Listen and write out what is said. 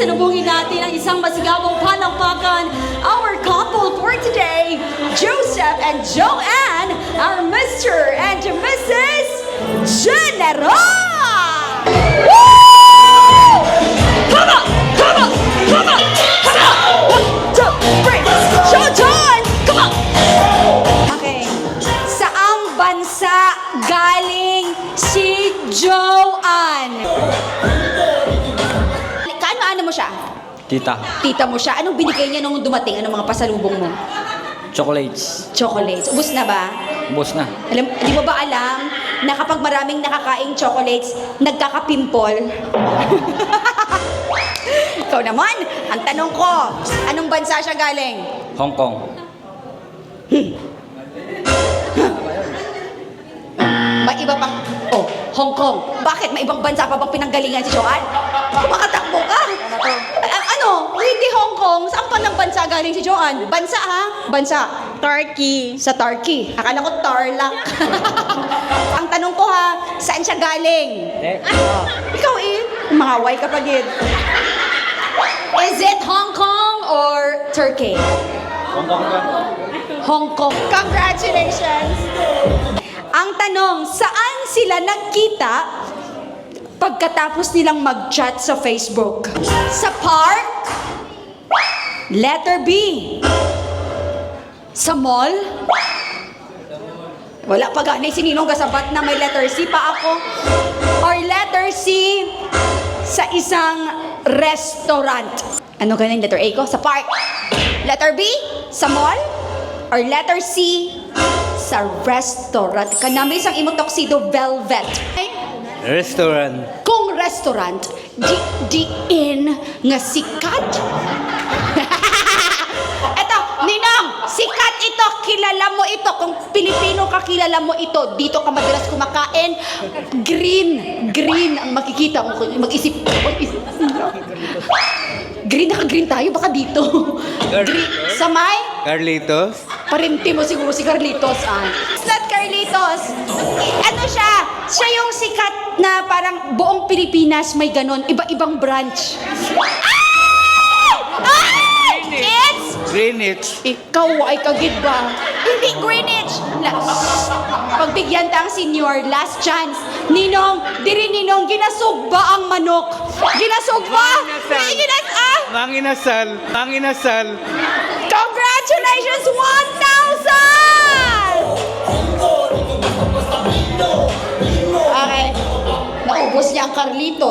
pasalubungin natin ang isang masigawang palakpakan, our couple for today, Joseph and Joanne, our Mr. and Mrs. Genera! Woo! Come on! Come on! Come on! Come on! 1, 2, 3, show John! Come on! Okay. Saang bansa galing si Joanne? Ano mo siya? Tita. Tita mo siya. Anong binigay niya nung dumating? Anong mga pasalubong mo? Chocolates. Chocolates. Ubus na ba? Ubos na. Di mo ba alam na kapag maraming nakakaing chocolates, nagkaka-pimple? Ikaw naman, ang tanong ko, anong bansa siya galing? Hong Kong. May iba pang... Oh, Hong Kong. Bakit? May ibang bansa pa bang pinanggalingan si Joanne? Kumakatakbo ka. Ano? Hindi Hong Kong. Saan pa ng bansa galing si Joanne? Bansa ha? Bansa. Turkey. Sa Turkey. Akala ko Tarlac. Ang tanong ko ha, saan siya galing? Ikaw umaway ka pa din. Is it Hong Kong or Turkey? Hong Kong ba? Hong Kong. Congratulations! Ang tanong, saan sila nagkita pagkatapos nilang mag-chat sa Facebook? Sa park? Letter B. Sa mall? Wala pa ganay si Ninong kasabat na may letter C pa ako. Or letter C, sa isang restaurant. Ano ganun letter A ko? Sa park. Letter B, sa mall? Or letter C, sa restaurant? Kanami isang imo tuxedo velvet. Restaurant. Kung restaurant, di in nga sikat. Eto, Ninong, sikat ito, kilala mo ito. Kung Pilipino ka, kilala mo ito. Dito ka madalas kumakain. Green ang makikita mo. Mag-isip. Green, naka-green tayo, baka dito. Green, sa may? Carlitos. Parinti mo siguro si Carlitos, It's not Carlitos. Ano siya? Siya yung sikat na parang buong Pilipinas may ganon. Iba-ibang branch. Ay! Ay! It's... Greenwich. Ikaw ay kagid ba? Hindi Greenwich. Pagbigyan ta ang senior, last chance. Ninong, diri Ninong, ginasog ba ang manok? Ginasog ba? Manginasal. Manginasal. Congratulations, 1,000! Okay. Naubos niya ang Carlitos.